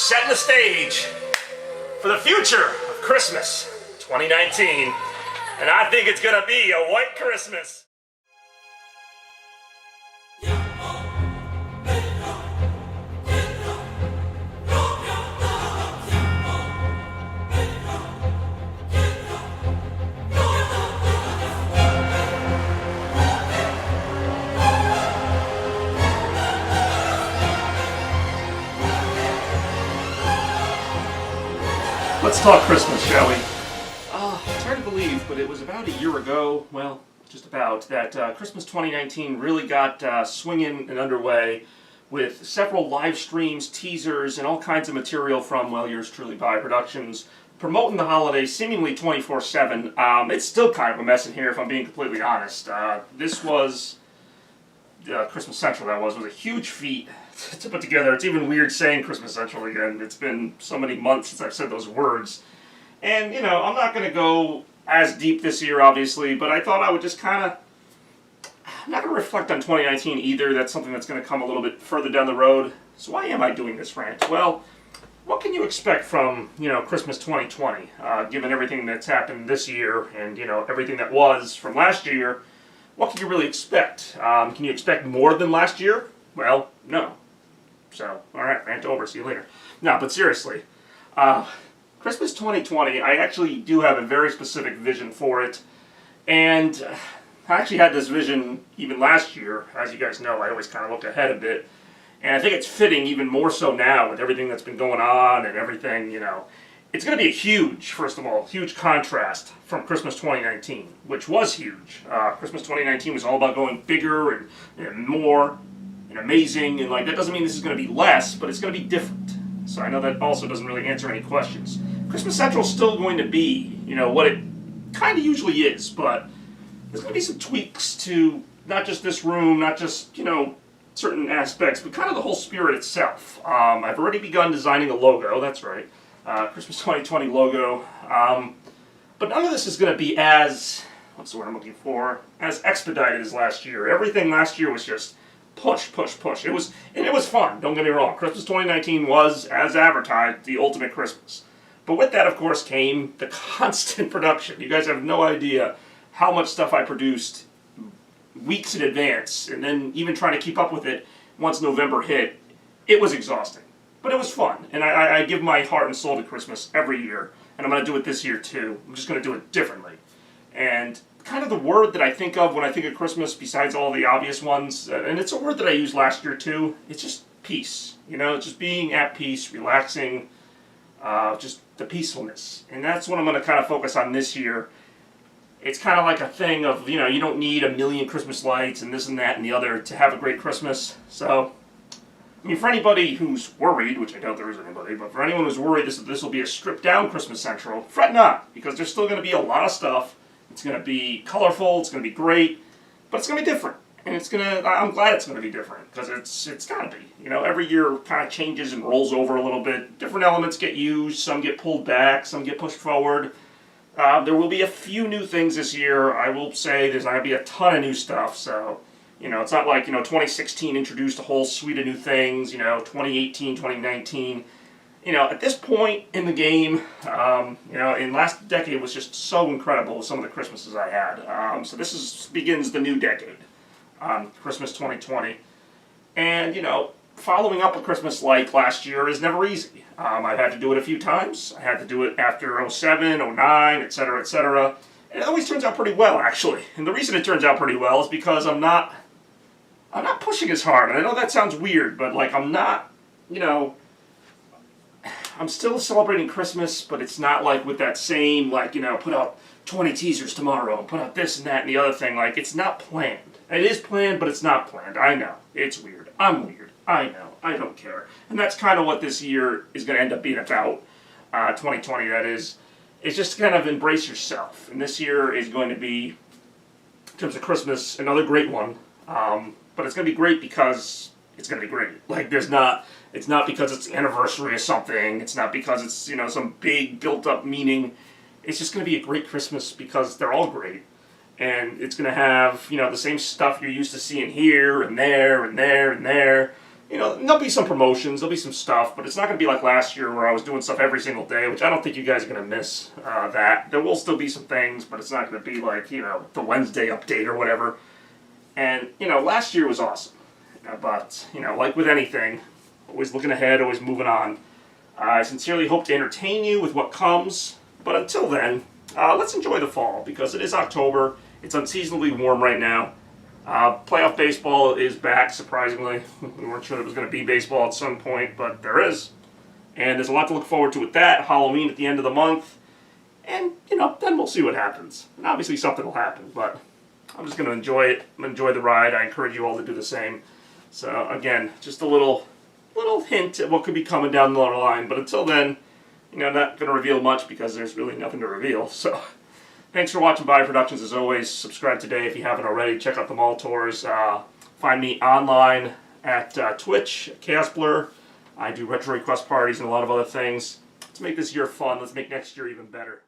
setting the stage for the future of Christmas 2019. And I think it's gonna be a white Christmas. Let's talk Christmas, shall we? It's hard to believe, but it was about a year ago, well, just about, that Christmas 2019 really got swinging and underway with several live streams, teasers, and all kinds of material from, well, yours truly, By Productions, promoting the holidays seemingly 24/7. It's still kind of a mess in here, if I'm being completely honest. This was, Christmas Central, that was a huge feat to put together. It's even weird saying Christmas Central again. It's been so many months since I've said those words. And, you know, I'm not going to go as deep this year, obviously, but I thought I would just kind of, I'm not going to reflect on 2019 either. That's something that's going to come a little bit further down the road. So why am I doing this rant? Well, what can you expect from, you know, Christmas 2020, given everything that's happened this year and, you know, everything that was from last year? What can you really expect? Can you expect more than last year? Well, no. So, alright, rant over, see you later. No, but seriously, Christmas 2020, I actually do have a very specific vision for it, and I actually had this vision even last year. As you guys know, I always kind of look ahead a bit, and I think it's fitting even more so now with everything that's been going on and everything, you know. It's going to be a huge, first of all, huge contrast from Christmas 2019, which was huge. Christmas 2019 was all about going bigger and more and amazing, and like that doesn't mean this is going to be less, but it's going to be different. So I know that also doesn't really answer any questions. Christmas Central is still going to be, you know, what it kind of usually is, but there's going to be some tweaks to not just this room, not just, you know, certain aspects, but kind of the whole spirit itself. I've already begun designing a logo, that's right. Christmas 2020 logo. But none of this is going to be as, what's the word I'm looking for, as expedited as last year. Everything last year was just push, push, push. It was fun, don't get me wrong. Christmas 2019 was, as advertised, the ultimate Christmas. But with that, of course, came the constant production. You guys have no idea how much stuff I produced weeks in advance, and then even trying to keep up with it once November hit. It was exhausting. But it was fun, and I give my heart and soul to Christmas every year, and I'm going to do it this year too. I'm just going to do it differently. And kind of the word that I think of when I think of Christmas, besides all the obvious ones, and it's a word that I used last year too, it's just peace. You know, just being at peace, relaxing, just the peacefulness. And that's what I'm going to kind of focus on this year. It's kind of like a thing of, you know, you don't need a million Christmas lights and this and that and the other to have a great Christmas. So, I mean, for anybody who's worried, which I doubt there is anybody, but for anyone who's worried this will be a stripped down Christmas Central, fret not, because there's still going to be a lot of stuff. It's going to be colorful, it's going to be great, but it's going to be different. And I'm glad it's going to be different, because it's got to be. You know, every year kind of changes and rolls over a little bit. Different elements get used, some get pulled back, some get pushed forward. There will be a few new things this year. I will say there's not going to be a ton of new stuff, so, you know, it's not like, you know, 2016 introduced a whole suite of new things, you know, 2018, 2019. You know, at this point in the game, you know, in last decade was just so incredible with some of the Christmases I had. So this begins the new decade, Christmas 2020. And, you know, following up a Christmas like last year is never easy. I've had to do it a few times. I had to do it after 07, 09, etc., etc. And it always turns out pretty well, actually. And the reason it turns out pretty well is because I'm not pushing as hard. And I know that sounds weird, but, like, I'm not, you know, I'm still celebrating Christmas, but it's not like with that same, like, you know, put out 20 teasers tomorrow, and put out this and that and the other thing. Like, it's not planned. It is planned, but it's not planned. I know. It's weird. I'm weird. I know. I don't care. And that's kind of what this year is going to end up being about, 2020, that is. It's just kind of embrace yourself. And this year is going to be, in terms of Christmas, another great one. But it's going to be great because it's going to be great. Like, it's not because it's the anniversary of something. It's not because it's, you know, some big built-up meaning. It's just going to be a great Christmas because they're all great. And it's going to have, you know, the same stuff you're used to seeing here and there and there and there. there'll be some promotions, there'll be some stuff, but it's not going to be like last year where I was doing stuff every single day, which I don't think you guys are going to miss that. There will still be some things, but it's not going to be like, the Wednesday update or whatever. And, last year was awesome. But, like with anything, always looking ahead, always moving on. I sincerely hope to entertain you with what comes, but until then, let's enjoy the fall, because it is October. It's unseasonably warm right now. Playoff baseball is back, surprisingly. We weren't sure there was going to be baseball at some point, but there is. And there's a lot to look forward to with that. Halloween at the end of the month. And, then we'll see what happens. And obviously something will happen, but I'm just going to enjoy it, enjoy the ride. I encourage you all to do the same. So, again, just a little hint at what could be coming down the line. But until then, not going to reveal much because there's really nothing to reveal. So, thanks for watching Body Productions as always. Subscribe today if you haven't already. Check out the mall tours. Find me online at Twitch, Chaos Blur. I do retro request parties and a lot of other things. Let's make this year fun. Let's make next year even better.